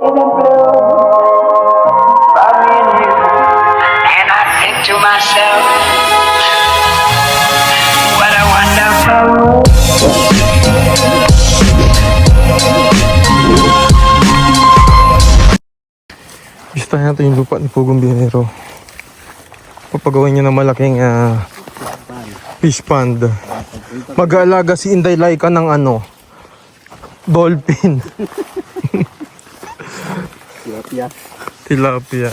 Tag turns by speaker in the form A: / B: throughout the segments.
A: And I think to myself, what a wonderful world.
B: Bisitahin natin yung lupa ni Pugong Biyahero. Papagawin niya ng malaking fish pond. Mag-aalaga si Inday Laika ng dolphin. Tilapia.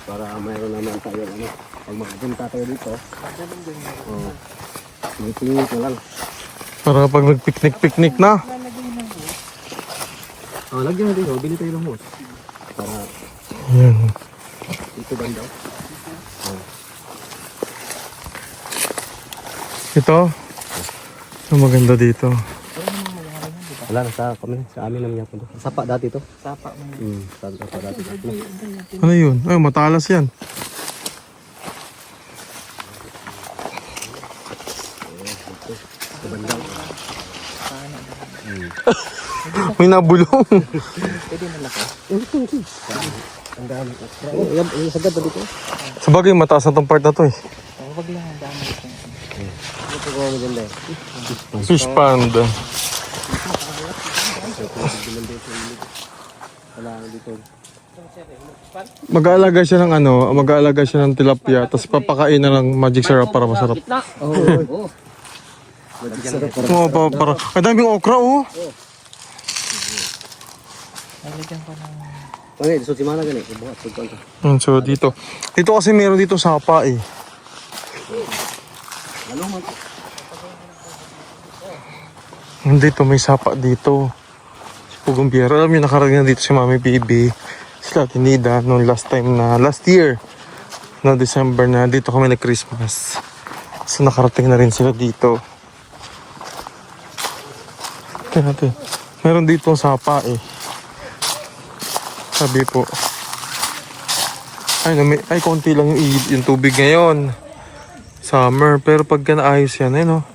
C: Para mayroon naman tayo pag makapunta tayo dito. May tingin ko lang.
B: Para pag nag-picnic na.
C: Lagyan natin bili tayo ng hose. Para
B: Yan.
C: dito banda.
B: Ito. Ang maganda dito.
C: Wala na sa amin naman yan. Sapa dati to.
D: Sapa mo.
C: Sapa dati.
B: Ano yun? Ay, matalas yan.
C: Sa banda.
B: May nabulong.
D: Pwede malaki.
C: Ang dami. Yung sagad na dito.
B: Sabagay, mataas na tong part na to eh.
D: Wag lang ang dami.
C: Ito ko maganda eh.
B: Fish pond.
C: Wala dito.
B: Mag-aalaga siya ng mag-aalaga siya ng tilapia, tapos papakain na lang magic syrup para masarap.
C: Oo.
B: Oo, para. Ang daming okra, oh.
D: Nalagyan ko ng...
C: Okay, so si Mana gani. Ibuhat pag konta.
B: So, dito. Dito kasi meron dito sapa eh. Dito may sapa dito. Si Pugong Biyahero. Alam niyo, nakarating na dito si Mami PB. Sila Tinida noong last year. No, December na. Dito kami nag-Christmas. So, nakarating na rin sila dito. Tingnan natin. Meron dito sapa eh. Sabi po. Ay, konti lang yung tubig ngayon. Summer. Pero pagka naayos yan, no?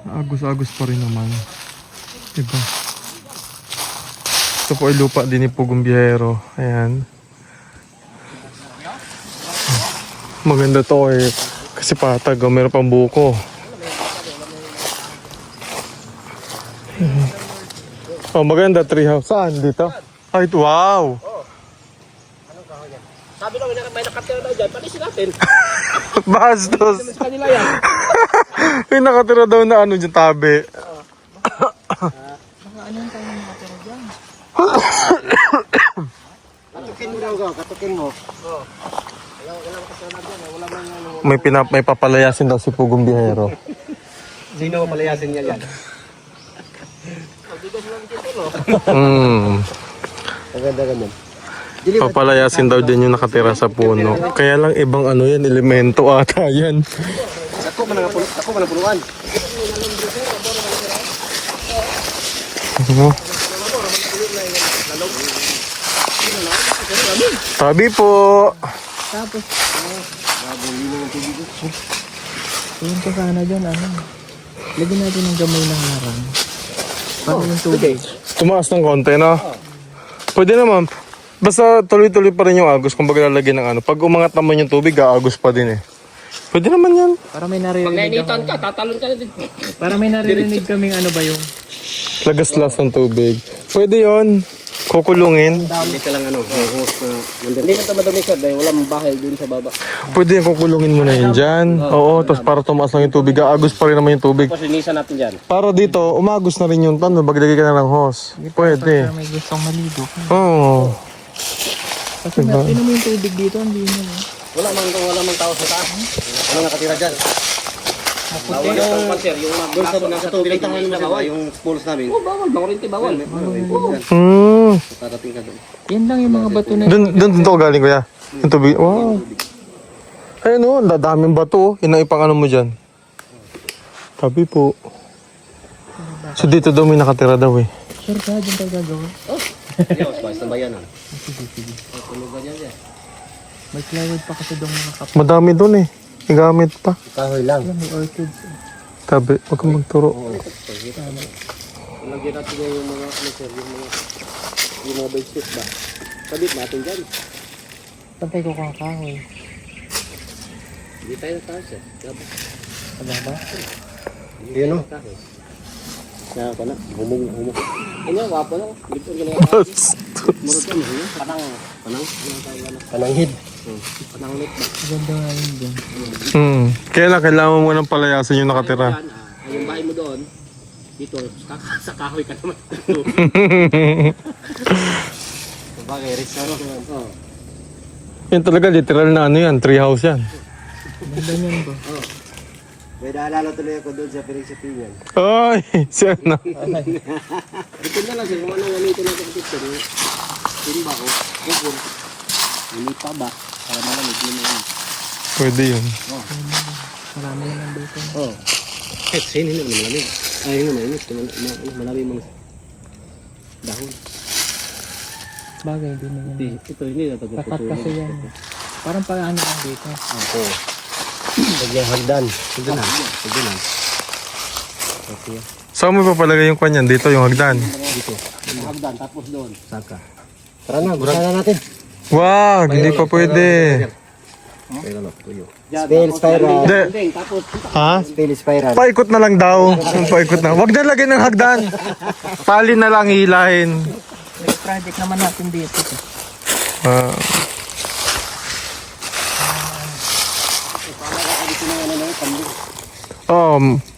B: Agos-agos pa rin naman. Diba? Ito po ay lupa din ni Pugong Biyahero. Ayan. Maganda to eh. Kasi patag. Meron pang buko. Oh, maganda treehouse. Saan? Dito? Ay, wow!
C: Sabi naman may nakatira daw dyan. Palisin natin.
B: Bastos!
C: Sa kanila yan.
B: May nakatira daw na dyan tabi.
D: Baka ano yung tayo nakatira dyan?
C: Katukin mo daw ka. Katukin mo.
B: May papalayasin daw si Pugong Biyahero.
C: Sino palayasin niya yan? Maganda ganun.
B: Papalayasin daw din yung nakatira sa puno. Kaya lang ibang yan, elemento ata yan.
C: Ako man ang punuan.
B: Tabi po!
D: Tapos... Tingin ko sana dyan, lagyan natin ng gamay ng harang. Para yung tubig.
B: Tumaas ng konti, no? Pwede naman. Basta tuloy-tuloy pa rin yung agos kung baga lalagyan ng Pag umangat naman yung tubig, agos pa din eh. Pwede naman yan.
D: Para may naririnig
C: Nainitan ka, tatalon ka na din.
D: Para may naririnig kaming yung...
B: Lagaslas ng tubig. Pwede yon. Kukulungin.
C: Hindi ka lang host na. Hindi ka madami sir dahil walang bahay dun sa baba.
B: Pwede yung kukulungin mo na yun dyan. Oo, tapos para tumaas lang yung tubig. Agos pa rin naman yung tubig.
C: Tapos linisan natin dyan.
B: Para dito, umagos na rin yung maglagay ka na ng hose. Pwede.
D: Para may gustong maligo.
B: Oo.
D: Kasi tinan mo yung tubig dito, hindi mo.
C: Wala mang tao sa taas. Wala nakatira dyan.
D: Maputi.
C: Sa tubig yung pools namin. Oh, bawal. Bangorinte, bawal. Tatating ka doon.
D: Yan lang yung mga bato na
B: Doon to galing kuya. Yung tubig. Wow. Ayun o, daming bato. Yun ang ipang mo dyan. Tabi po. So dito daw may nakatira daw eh.
D: Sure ka, dyan tayo gagawin.
C: Yes, boys, tambayan na.
D: Sige. May plywood pa kasi doon mga kapatid.
B: Madami doon eh. Igamit pa.
C: Kahoy lang.
D: May orchids.
B: Tabi, wag kang magturo.
C: Lagyan natin yung mga yung mga bedsheet ba? Sabit natin dyan.
D: Pantay ko kang kahoy.
C: Hindi tayo nataas eh. Dapat.
D: Wala ba?
C: Yun o. Kaya pa na. Humog. Ano, wapo na. Dito ka na. Murot ka, mahiyo. Panang. Pananghid. Pananghid ba?
D: Maganda nga yun dyan.
B: Kaya lang, kailangan mo munang palayasin yung nakatira.
C: Yung bahay mo doon, dito, sa kahoy ka naman. Bagay, restaurant naman. Oo.
B: Yan talaga, literal na ano yan, tree house yan.
D: Ganda niyan ba?
C: May naalala tuloy ako doon sa pinagsapinan.
B: Ay, siya na.
C: Dito na lang siya, kung anong gamitin natin sa picture. Timba ko, bukol. Lilipa ba? Para malamig yun yun.
B: Pwede yun.
D: Marami na lang dito.
C: Oo. Kahit sinin naman malamig. Ay, yun naman, malamig mga dahon.
D: Bagay, hindi na yan.
C: Ito, hindi na
D: Tapat kasi yan. Parang paano lang dito.
C: Oo. Lagyan hagdan. Hagdan. Okay.
B: Saan mo papalagay yung kanyan? Dito yung hagdan.
C: Dito. Hagdan, tapos doon. Saka. Tara na, gusto na natin.
B: Wag, hindi pa pwede.
C: Spell spiral.
B: Hindi. Ha?
C: Spell spiral.
B: Paikot na lang daw. Paikot na. Wag na lagyan ng hagdan. Pali na lang hilahin.
D: May project naman natin dito.
B: Ah.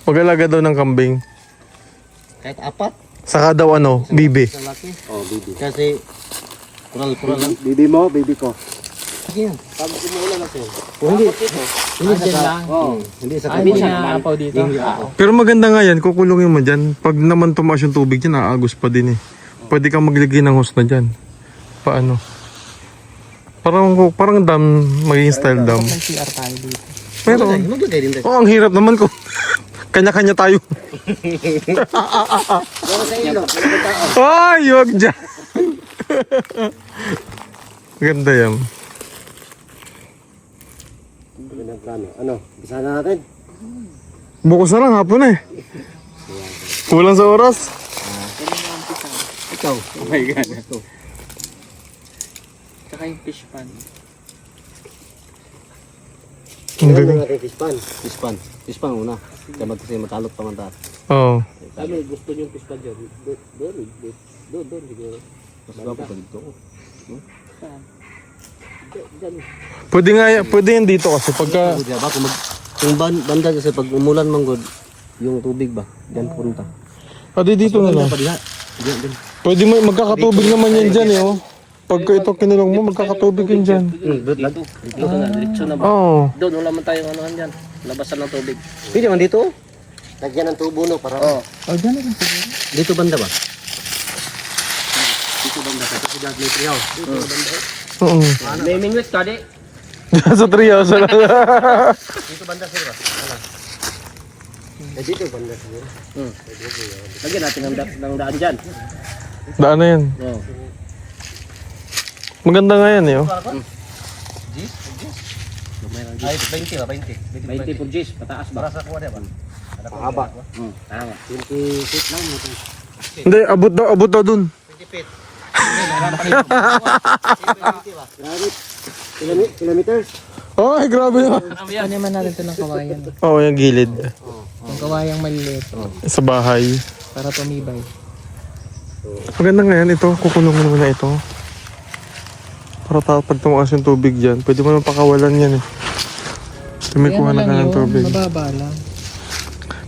B: Mag-alaga daw ng kambing.
C: Kahit apat.
B: Saka daw ano, bibi.
C: Oh, bibi. Kasi kural lang. Bibi mo, bibi ko. Sige yan. Pag umuulan natin. Hindi
D: Dyan lang.
C: Hindi sa
D: Ay, hindi na apaw dito.
B: Pero maganda nga yan, kukulungin mo dyan. Pag naman tumaas yung tubig dyan, aagos pa din eh. Pwede kang maglagay ng hose na dyan. Paano? Parang dam, magiging style dam.
D: May CR tayo dito.
B: Pero,
C: Maglagay din tayo.
B: ang hirap naman ko. Kanya-kanya tayo.
C: Pero sa ilo.
B: Ay, wag dyan. Ganda yan.
C: Ano? Bisa na natin?
B: Bukas na lang, hapon eh. Kulang sa oras.
C: Ikaw. Oh my God.
D: Tsaka yung fish pan.
B: Ang galing.
C: Fish pan una. Kasi matalot pa man tayo.
B: Oo.
C: Sabi, gusto niyo yung fish pan dyan. Doon. Siguro. Mas gwapo pa dito.
B: Pwede yan dito kasi pagka...
C: Yung banda kasi pag umulan manggod, yung tubig ba? Diyan punta.
B: Pwede dito na lang. Pwede mo, magkakatubig naman yan dyan eh oh. Pagka ito kinulong mo, magkakatubig yan dyan.
C: Dito na, diretso na ba?
B: Oo.
C: Doon, wala man tayong anuhan dyan. Labasan ng tubig. Pwede man dito? Lagyan ng tubo no, para... Oo.
D: Dyan na lang siguro.
C: Dito banda ba? Dito banda. Kasi dyan may triyaw. Dito banda.
B: Oo.
C: May minute ka di?
B: Sa treehouse na lang.
C: Dito banda sir ba? Dito banda sir. Lagyan natin ng daan dyan.
B: Daan na yan.
C: Oo.
B: Maganda nga yan eh oh.
C: Ay, 20 ba? 20 por G's, pataas ba? Para sa kuha ba? Haba. Tama. 20 feet lang.
B: Hindi, abot daw dun.
C: 20 feet. Kilometers?
B: Ay, grabe naman.
D: Ano naman natin ito ng kawayan.
B: Oo, yung gilid.
D: Yung kawayang maliliit.
B: Sa bahay.
D: Para tumibay.
B: Maganda nga yan ito. Kukulong mo na ito. Para pag tumakas yung tubig dyan, pwede mo nang pakawalan yan eh. Tumikuha na ka ng tubig.
D: Mababa lang.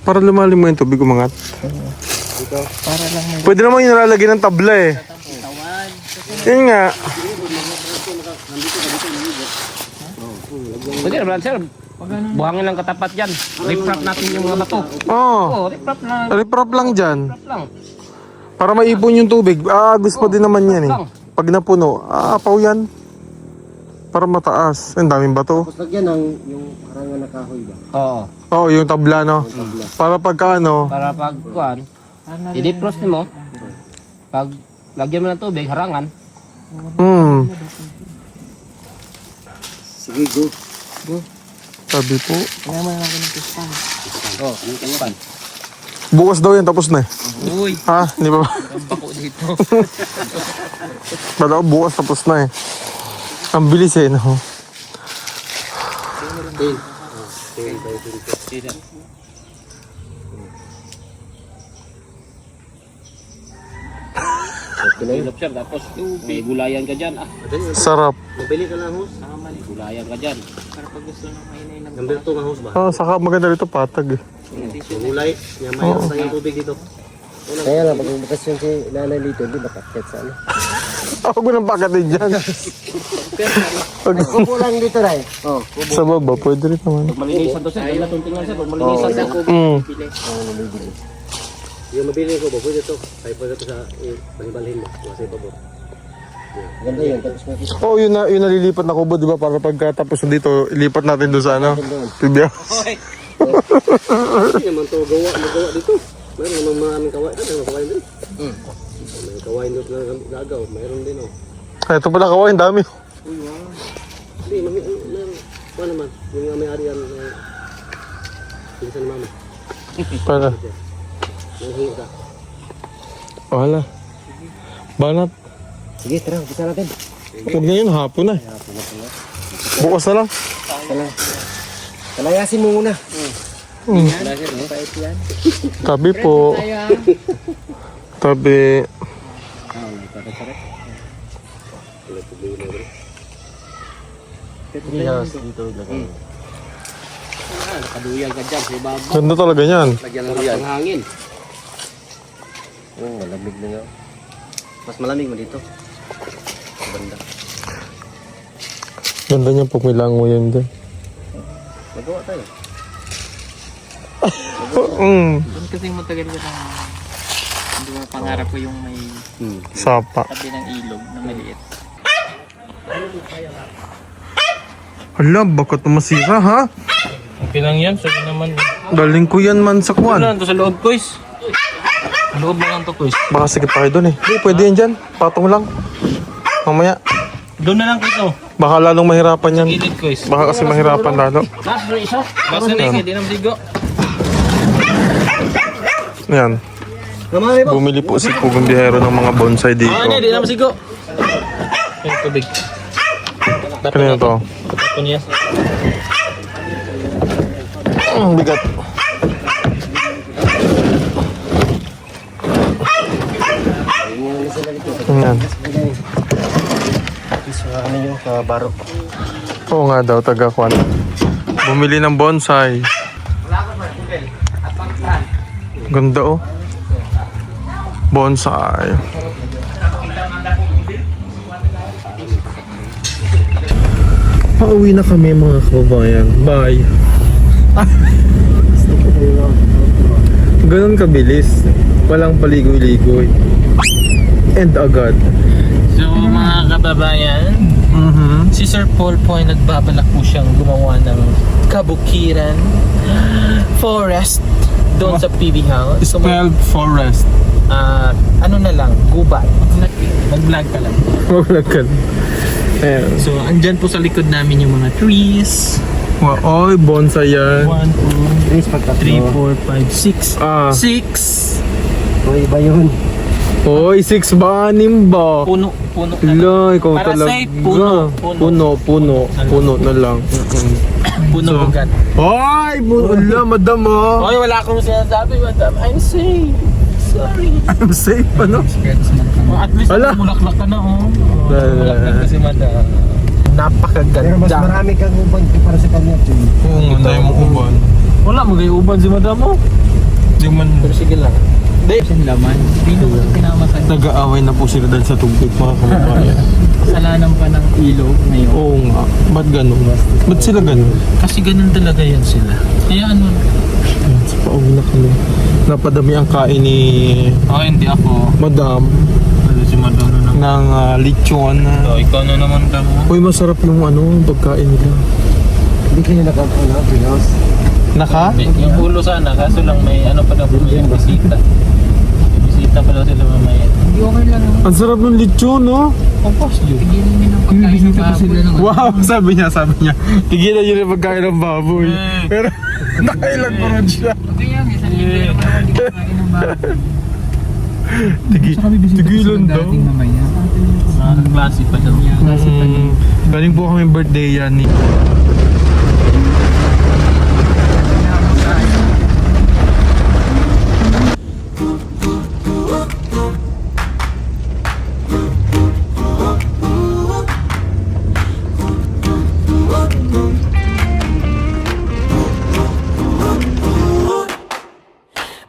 B: Para lumalim mo yung tubig, umangat.
D: Para lang may...
B: Pwede naman yung nalalagay ng tabla eh. Yun nga.
C: Pwede na sir. Buhangin lang katapat dyan. Riprap natin yung mga bato.
B: Oo.
C: Oo, riprap na.
B: Riprap lang dyan.
C: Riprap lang.
B: Para maipon yung tubig. Gusto din naman yan eh. Pag napuno, apaw yan. Para mataas. Ang daming bato.
C: Tapos lagyan ng yung karangan na kahoy ba? Oo.
B: Oo, yung tabla no. Para pagka ano.
C: Para pag kuhan, i-defrost mo. Pag lagyan mo ng tubig, harangan. Sige, go.
B: Sabi po.
D: Kaya mo naman ng fish pan.
C: Oo, yung pan.
B: Bukas daw yan, tapos na eh.
D: Uy,
B: Ha? Di ba?
D: ang bako dito.
B: Bala ko bukas tapos na eh. Ang bilis eh, no?
C: Pinahilap siya, tapos may gulayan ka dyan.
B: Sarap.
C: Mabili ka lang, host. Gulayan ka dyan.
D: Para pag gusto nang mainay ng
C: Number 2 nga, host ba?
B: Saka maganda rito patag eh.
C: Gulay. May sa yung tubig dito. Kaya lang, pag bakasyon si nanay dito, hindi mataket sa ano.
B: Ako nang pakatin dyan.
C: Kupo lang dito, Ray. Oh.
B: Sa baba, pwede rin naman.
C: Pag malinisan to siya, ayaw na tingnan siya. Pag malinisan siya, yung mabili ko, pwede to. Ay, pwede to sa balhin mo. Kasi pabor. Ganda yun. Tapos makikita.
B: Oh, yun nalilipat na kubo, di ba? Para pagkatapos dito, ilipat natin doon sa ano. Pibya.
C: Hindi naman to magawa dito. Mayroon naman maraming kawain. Ano yung kawain din? May kawain doon na gagaw. Mayroon din, oh.
B: Ito pala kawain, dami.
C: Hindi, meron. Kuha naman. Yung may-arian. Pinsan ni mama.
B: Para.
C: Nanghingi ka.
B: Wala. Banat.
C: Sige, tara. Bisa natin.
B: Huwag na yun, hapon na eh. Bukas na lang.
C: Kalayasin mo muna.
D: pait yan.
B: Tabi po. Tabi.
C: Nakaduyan ka dyan sa ibaba.
B: Ganda talaga yan.
C: Lagyan ng hangin. Malamig na nga. Mas malamig mo dito. Sa banda.
B: Ganda niya pag may lango yan dyan.
C: Magawa tayo.
D: Doon kasi matagal ko na, hindi mo pangarap ko yung may
B: Sapa.
D: tabi ng ilog na maliit.
B: Hala, bakit masira ha?
D: Okay lang yan, sabi naman.
B: Galing ko yan man sa kwan.
D: Ito sa loob, Kuys. Loob na lang to, Kuys.
B: Baka sikip pa kayo doon eh. Hindi, pwede yan dyan. Patong lang. Mamaya.
D: Doon na lang, Kuys, oh.
B: Baka lalong mahirapan yan.
D: Gilid, Kuys.
B: Baka kasi mahirapan lalo.
D: Basta na yung hindi naman sigo.
B: Yan. Bumili po si Pugong Biyahero ng mga bonsai dito.
D: Hindi naman sigo. Yung tubig.
B: Kanina to?
D: Ito niya.
B: Bigat. Yan.
C: Ano yung kabaro?
B: Oo nga daw, taga-kwan. Bumili ng bonsai. Ganda oh. Bonsai. Pauwi na kami mga kababayan. Bye. Ganun kabilis. Walang paligoy-ligoy. And agad.
D: So mga kababayan, si Sir Paul po ay nagbabalak po siyang gumawa ng kabukiran forest doon sa PB House. So,
B: forest.
D: ano na lang, gubat. Nag-vlog ka lang.
B: Wala ka. Ayan.
D: So andyan po sa likod namin yung mga trees.
B: Oy, bonsai yan.
D: 1, 2, 3, 4, 5, 6.
B: Ah.
D: 6
C: O, iba yun.
B: Oy, 6 ba? 6 ba?
D: puno
B: Ila, ikaw
D: Para
B: talaga.
D: safe, puno.
B: Puno na lang.
D: puno ugat.
B: Oy, wala, madam oh.
D: Oy, wala akong sinasabi, madam. I'm safe. Sorry.
B: I'm safe, ano?
D: At least
B: Wala.
D: mulaklak ka na, oh.
B: Wala.
D: Mulaklak kasi, madam. Napakaganda.
C: Pero mas marami kang uban para sa kanya.
B: Oo nga, tayo mo uban.
D: Wala, magayuban si madam, oh.
B: Di man,
D: Pero sige lang. Hindi. Kasi laman. Hindi naman pinamatay.
B: nag-aaway na po sila dahil sa tubig, mga kababayan.
D: Kasalanan pa ng ilog ngayon.
B: Oo nga, ba't ganun? Ba't sila ganun?
D: Kasi ganun talaga yan sila. Kaya ano?
B: Ayan, sa pauwi na kami. Napadami ang kain ni
D: Oh, hindi ako.
B: Madam
D: Ano si madam na naman?
B: ng lechon.
D: Ikaw na naman ka mo.
B: Uy, masarap yung pagkain nila.
C: Hindi kayo pinos.
B: Naka?
D: Yung ulo sana, kaso lang may ano pa daw may bisita. May bisita pa daw sila mamaya. Hindi okay lang.
B: Ang sarap ng lechon, no?
D: Kompos yun. Tigilin nyo ng pagkain ng baboy.
B: Wow, sabi niya. Tigilan yun yung pagkain ng baboy. Pero, Nakailan po rin siya.
E: Kaya nga, isang libo yung mga hindi kumakain ng baboy.
B: Tigilan daw.
E: Dating mamaya.
D: Mga klase pa daw.
B: Galing po kami birthday yan ni.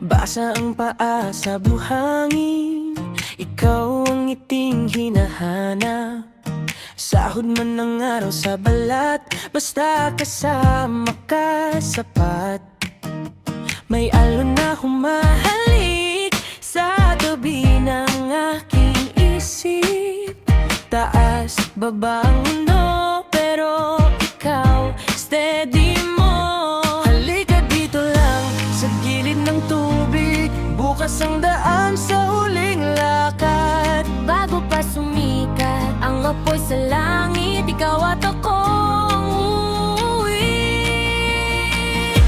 F: Basa ang paa sa buhangin, ikaw ang ngiting hinahanap. Sahod man ng araw sa balat, basta kasama ka sapat. May alon na humahalik sa tabi ng aking isip. Taas, baba ang mundo, pero ikaw steady mo. Halika dito lang sa gilid ng tubig, bukas ang daan sa huling lakad.
G: Bago pa sumikat ang apoy sa langit, ikaw at akong uuwi.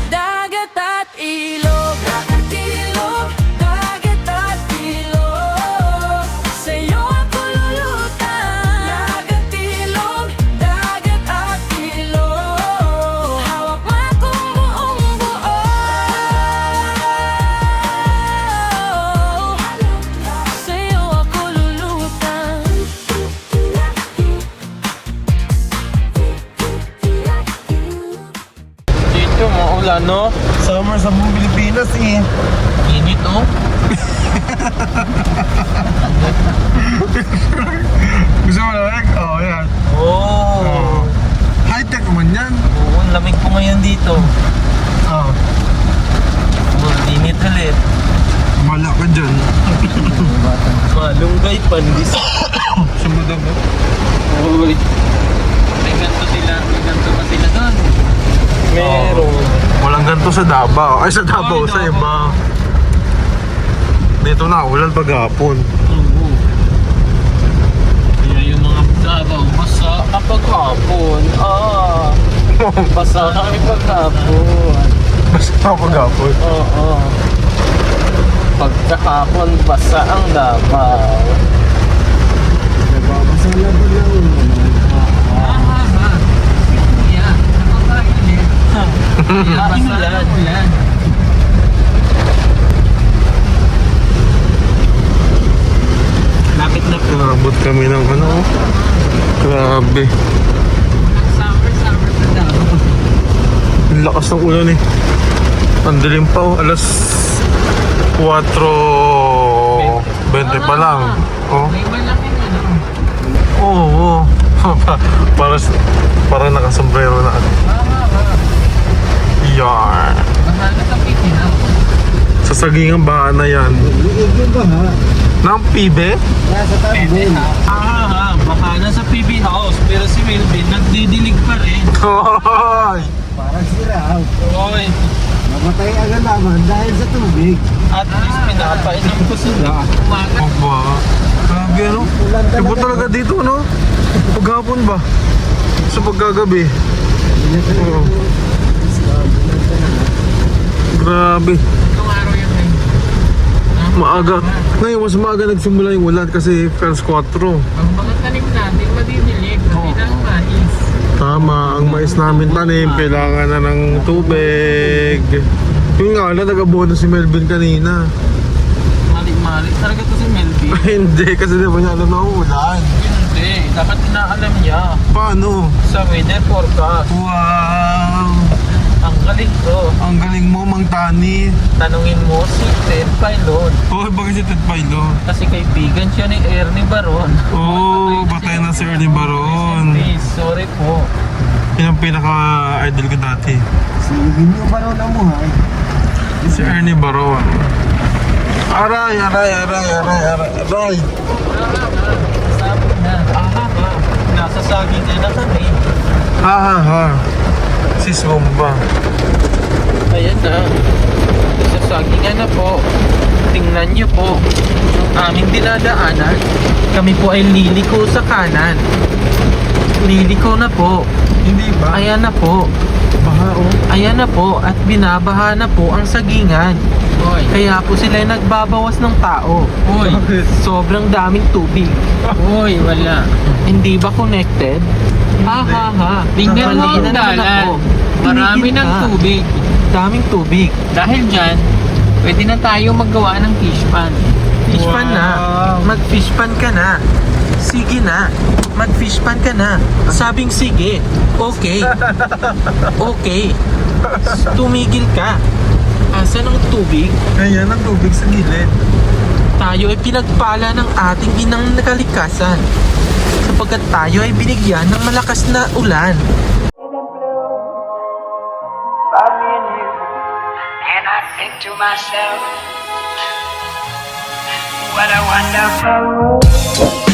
F: Dagat at ilog, dagat ilog, dagat at ilog. Sa'yo ako lulutang. Dagat ilog, dagat at ilog. Hawak mo akong buong buo. Sa'yo ako lulutang.
D: Dito, maulan, no?
B: Summer sa buong Pilipinas eh.
D: Init, no?
B: Gusto mo lamig? Oo, yan.
D: Oh.
B: High-tech naman yan.
D: Oo, ang lamig po ngayon dito.
B: Oo.
D: Init ulit.
B: Mala ka dyan.
D: Malunggay, pandis.
B: Sumudog mo.
D: Uy. May ganto pa sila doon. Meron.
B: Walang ganito sa Davao. Ay, sa Davao,
D: Ay,
B: sa
D: Davao.
B: iba. Dito na, ulan paghapon.
D: Oo. Kaya yung mga Davao, basa kapag hapon. Basa kami pag hapon.
B: Basta paghapon.
D: Oo. Pagkahapon, basa ang Davao.
C: Nagbabasa na ba lang?
D: Ulan. Lapit na po.
B: Nakabot kami ng ano. Grabe.
E: Summer pa daw.
B: Ang lakas ng ulan eh. Ang dilim pa oh. Alas 4:20 pa lang. Oh.
E: May malaking ano.
B: Oo. para nakasombrero na ano. Yar.
E: Mahal na pikin
B: Sa sagingang baha na yan.
C: Liig yung baha.
B: Ng pibe?
C: Nasa tabi.
D: Baka nasa PB House, pero si Melvin nagdidilig pa rin.
B: Hoy!
C: Parang siraw.
D: Oy,
C: Mamatay agad naman dahil sa tubig.
D: at least pinapainom ko sila.
B: Aba. Grabe ano? Iba talaga dito no? Paghapon ba? Sa pagkagabi. Oo. Grabe.
E: Itong araw yun eh.
B: Maaga. Ngayon mas maaga nagsimula yung ulan kasi first 4.
E: Ang mga tanim natin, madidilig. Hindi na ang mais.
B: Tama, ang mais namin tanim, kailangan na ng tubig. Yung nga lang, nag-abono si Melvin kanina.
D: Mali-mali talaga to si Melvin.
B: Hindi, kasi di ba niya alam na ulan.
D: Hindi, dapat inaalam niya
B: Paano?
D: sa weather forecast.
B: Wow!
D: Ang galing to.
B: Ang galing mo, Mang Tani.
D: Tanungin mo si Ted Pilot.
B: Oh, bakit si Ted Pailo?
D: Kasi kaibigan siya ni Ernie Baron.
B: Oh, patay na si Ernie Baron.
D: Please, sorry po.
B: Yan ang pinaka-idol ko dati.
C: Silipin nyo pa rin ang buhay.
B: Si Ernie Baron. Aray, aray, aray, aray, aray, aray.
D: Sabi na. Nasa saging na kami.
B: Ha ha ha. Sis Bomba.
D: Ayan na. Sa sagingan na po. Tingnan niyo po. Ang aming dinadaanan. Kami po ay liliko sa kanan. Liliko na po.
B: Hindi ba?
D: Ayan na po.
B: Baha, oh.
D: Ayan na po, at binabaha na po ang sagingan.
E: Oy.
D: Kaya po sila ay nagbabawas ng tao.
E: Oy.
D: Sobrang daming tubig.
E: Uy, wala.
D: Hindi ba connected? Ha ha ha.
E: Tingnan mo
D: Mali
E: ang
D: na naman
E: dalan.
D: ako.
E: Marami
D: Tumigil
E: ng
D: ka.
E: tubig.
D: Daming tubig.
E: Dahil dyan, pwede na tayo maggawa ng fish pan.
D: Fish pan na. Mag-fish pan ka na. Sige na. Mag-fish pan ka na. Sabing sige. Okay. Okay. Tumigil ka. Asan ang tubig?
B: Ayan ang tubig sa gilid.
D: Tayo ay pinagpala ng ating inang kalikasan. Sapagkat tayo ay binigyan ng malakas na ulan.
A: By me and you. And I think to myself, what a wonderful world.